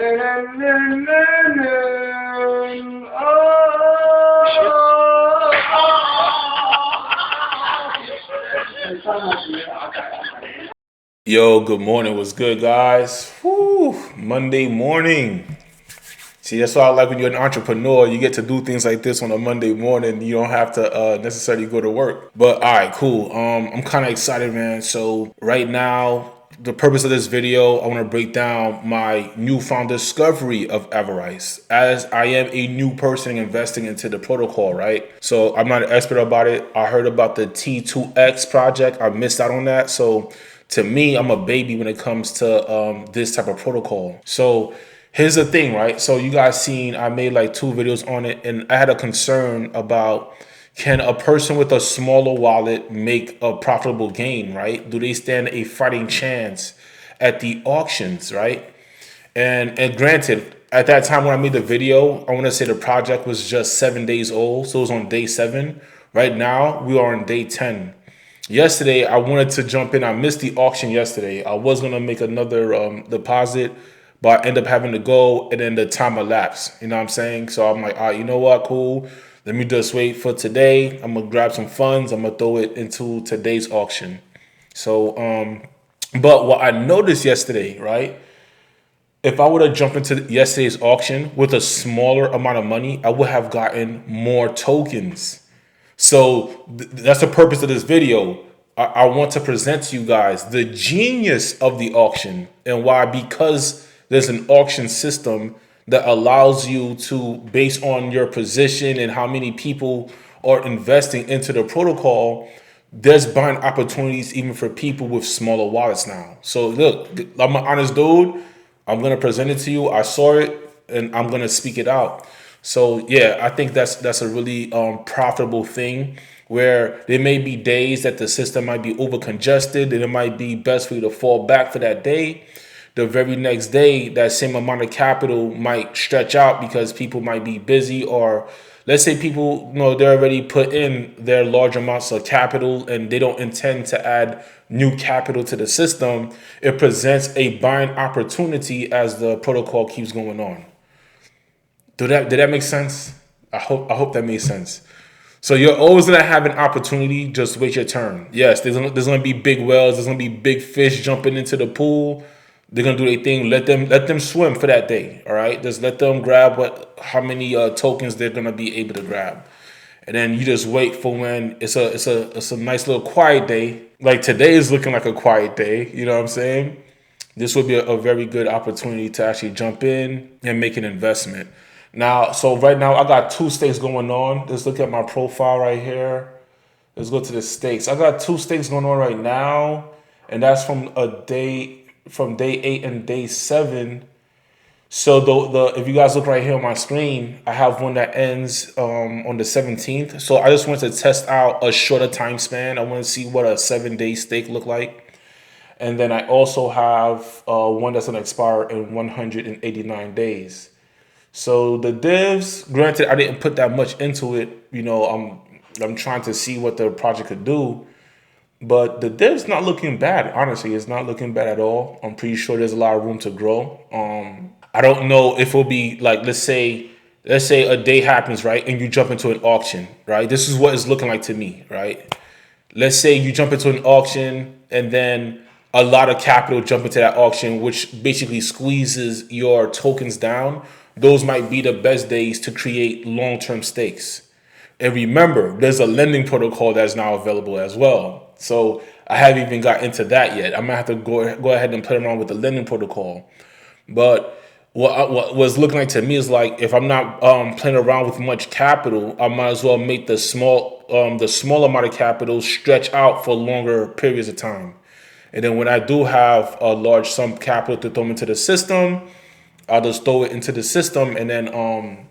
Yo, good morning. What's good, guys? Whew, Monday morning. See, that's why I like when you're an entrepreneur. You get to do things like this on a Monday morning. You don't have to necessarily go to work. But all right, cool. I'm kind of excited, man. So right now, the purpose of this video, I want to break down my newfound discovery of AVARICE, as I am a new person investing into the protocol, right? So I'm not an expert about it. I heard about the T2X project. I missed out on that. So to me, I'm a baby when it comes to this type of protocol. So here's the thing, right? So you guys seen I made like 2 videos on it, and I had a concern about, can a person with a smaller wallet make a profitable gain, right? Do they stand a fighting chance at the auctions, right? And granted, at that time when I made the video, I want to say the project was just 7 days old, so it was on day 7. Right now, we are on day 10. Yesterday, I wanted to jump in. I missed the auction yesterday. I was gonna make another deposit, but I end up having to go, and then the time elapsed. You know what I'm saying? So I'm like, all right, you know what? Cool. Let me just wait for today. I'm gonna grab some funds. I'm gonna throw it into today's auction. So, but what I noticed yesterday, right? If I would have jumped into yesterday's auction with a smaller amount of money, I would have gotten more tokens. So that's the purpose of this video. I want to present to you guys the genius of the auction and why. Because there's an auction system that allows you to, based on your position and how many people are investing into the protocol, there's buying opportunities even for people with smaller wallets now. So look, I'm an honest dude. I'm gonna present it to you. I saw it and I'm gonna speak it out. So yeah, I think that's a really profitable thing, where there may be days that the system might be over congested and it might be best for you to fall back for that day. The very next day, that same amount of capital might stretch out because people might be busy, or let's say people, they're already put in their large amounts of capital and they don't intend to add new capital to the system. It presents a buying opportunity as the protocol keeps going on. Did that make sense? I hope that made sense. So you're always gonna have an opportunity. Just wait your turn. Yes, there's gonna be big whales. There's gonna be big fish jumping into the pool. They're gonna do their thing. Let them swim for that day. All right, just let them grab how many tokens they're gonna be able to grab, and then you just wait for when it's a nice little quiet day. Like today is looking like a quiet day. You know what I'm saying? This would be a very good opportunity to actually jump in and make an investment. Now, so right now I got 2 stakes going on. Let's look at my profile right here. Let's go to the stakes. I got 2 stakes going on right now, and that's from day 8 and day 7. So if you guys look right here on my screen, I have one that ends on the 17th. So I just wanted to test out a shorter time span. I want to see what a 7-day stake look like. And then I also have one that's gonna expire in 189 days. So the divs, granted, I didn't put that much into it. I'm trying to see what the project could do, but the divs not looking bad. Honestly, it's not looking bad at all. I'm pretty sure there's a lot of room to grow. I don't know if it'll be like, let's say a day happens, right, and you jump into an auction, right? This is what it's looking like to me, right? Let's say you jump into an auction and then a lot of capital jump into that auction, which basically squeezes your tokens down. Those might be the best days to create long-term stakes. And remember, there's a lending protocol that's now available as well. So I haven't even got into that yet. I'm gonna have to go ahead and play around with the lending protocol. But what was looking like to me is like, if I'm not playing around with much capital, I might as well make the small amount of capital stretch out for longer periods of time. And then when I do have a large sum capital to throw into the system, I'll just throw it into the system, and then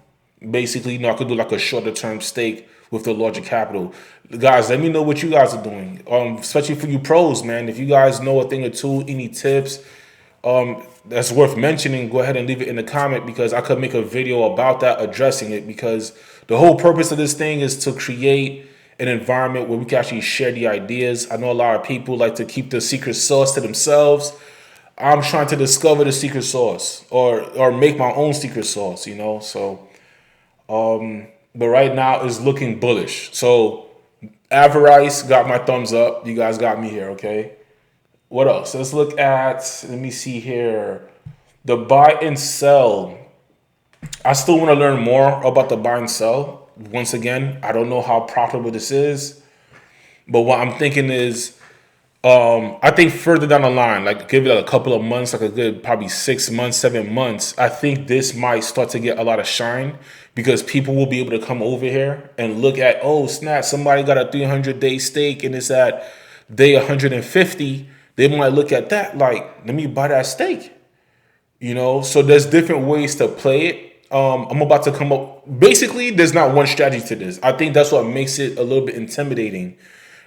basically, I could do like a shorter term stake with the larger capital. Guys, let me know what you guys are doing, especially for you pros, man. If you guys know a thing or two, any tips that's worth mentioning, go ahead and leave it in the comment, because I could make a video about that, addressing it, because the whole purpose of this thing is to create an environment where we can actually share the ideas. I know a lot of people like to keep the secret sauce to themselves. I'm trying to discover the secret sauce or make my own secret sauce, you know. So, but right now it's looking bullish. So, AVARICE got my thumbs up. You guys got me here, okay? What else? Let's look at. Let me see here. The buy and sell. I still want to learn more about the buy and sell. Once again, I don't know how profitable this is, but what I'm thinking is, I think further down the line, like give it a couple of months, like a good probably 6 months, 7 months, I think this might start to get a lot of shine because people will be able to come over here and look at, oh snap, somebody got a 300-day stake and it's at day 150. They might look at that like, let me buy that stake. You know, so there's different ways to play it. I'm about to come up. Basically, there's not one strategy to this. I think that's what makes it a little bit intimidating.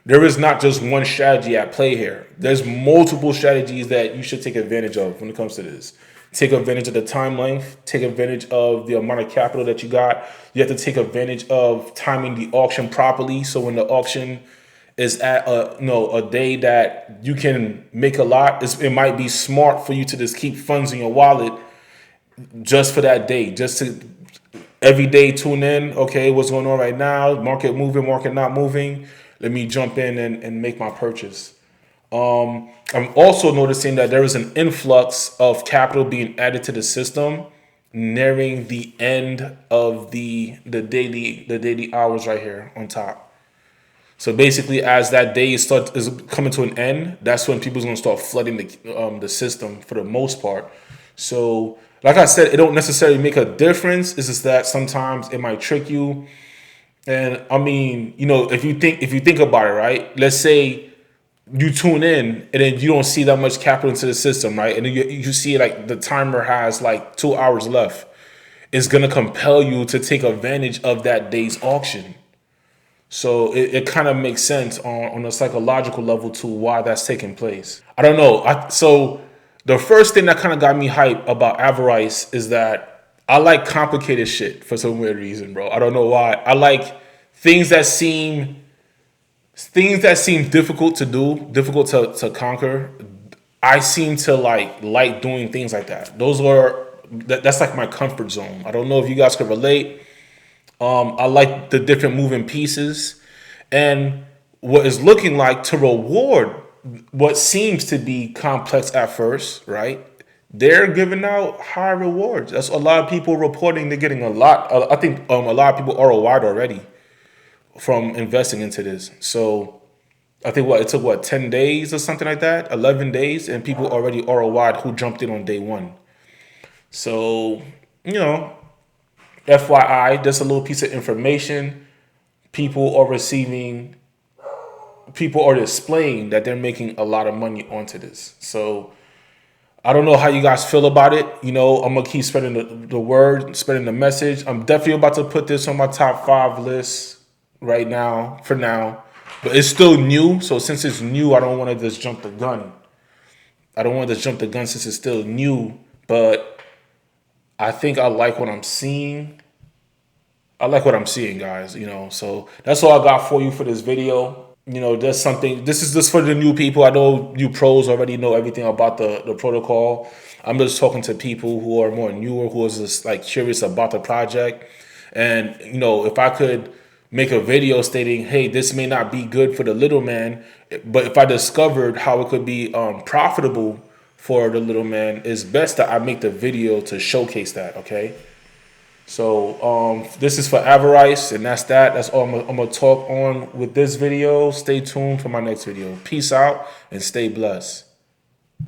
There is not just one strategy at play here. There's multiple strategies that you should take advantage of when it comes to this. Take advantage of the time length. Take advantage of the amount of capital that you got. You have to take advantage of timing the auction properly. So when the auction is at a day that you can make a lot, it might be smart for you to just keep funds in your wallet just for that day, just to every day tune in. Okay, what's going on right now? Market moving, market not moving. Let me jump in and make my purchase. I'm also noticing that there is an influx of capital being added to the system, nearing the end of the daily hours right here on top. So basically, as that day is coming to an end, that's when people's gonna start flooding the system for the most part. So, like I said, it don't necessarily make a difference. It's just that sometimes it might trick you. And I mean, you know, if you think about it, right? Let's say you tune in and then you don't see that much capital into the system, right? And then you see like the timer has like 2 hours left. It's gonna compel you to take advantage of that day's auction. So it kind of makes sense on a psychological level to why that's taking place. I don't know. So the first thing that kind of got me hyped about AVARICE is that I like complicated shit for some weird reason, bro. I don't know why. I like things that seem difficult to do, difficult to conquer. I seem to like doing things like that. That's like my comfort zone. I don't know if you guys could relate. I like the different moving pieces and what is looking like to reward what seems to be complex at first, right? They're giving out high rewards. That's a lot of people reporting they're getting a lot. I think a lot of people ROI'd already from investing into this. So I think it took 10 days or something like that, 11 days, and people already ROI'd who jumped in on day one. So, you know, FYI, just a little piece of information. People are displaying that they're making a lot of money onto this. So I don't know how you guys feel about it. You know, I'm going to keep spreading the word, spreading the message. I'm definitely about to put this on my top 5 list right now, for now. But it's still new. So since it's new, I don't want to just jump the gun. Since it's still new. But I think I like what I'm seeing. Guys, you know. So that's all I got for you for this video. You know, this is just for the new people. I know you pros already know everything about the protocol. I'm just talking to people who are more newer, who is just like curious about the project. And, you know, if I could make a video stating, hey, this may not be good for the little man, but if I discovered how it could be profitable for the little man, it's best that I make the video to showcase that, okay? So this is for AVARICE, and that's that. That's all I'm gonna talk on with this video. Stay tuned for my next video. Peace out and stay blessed.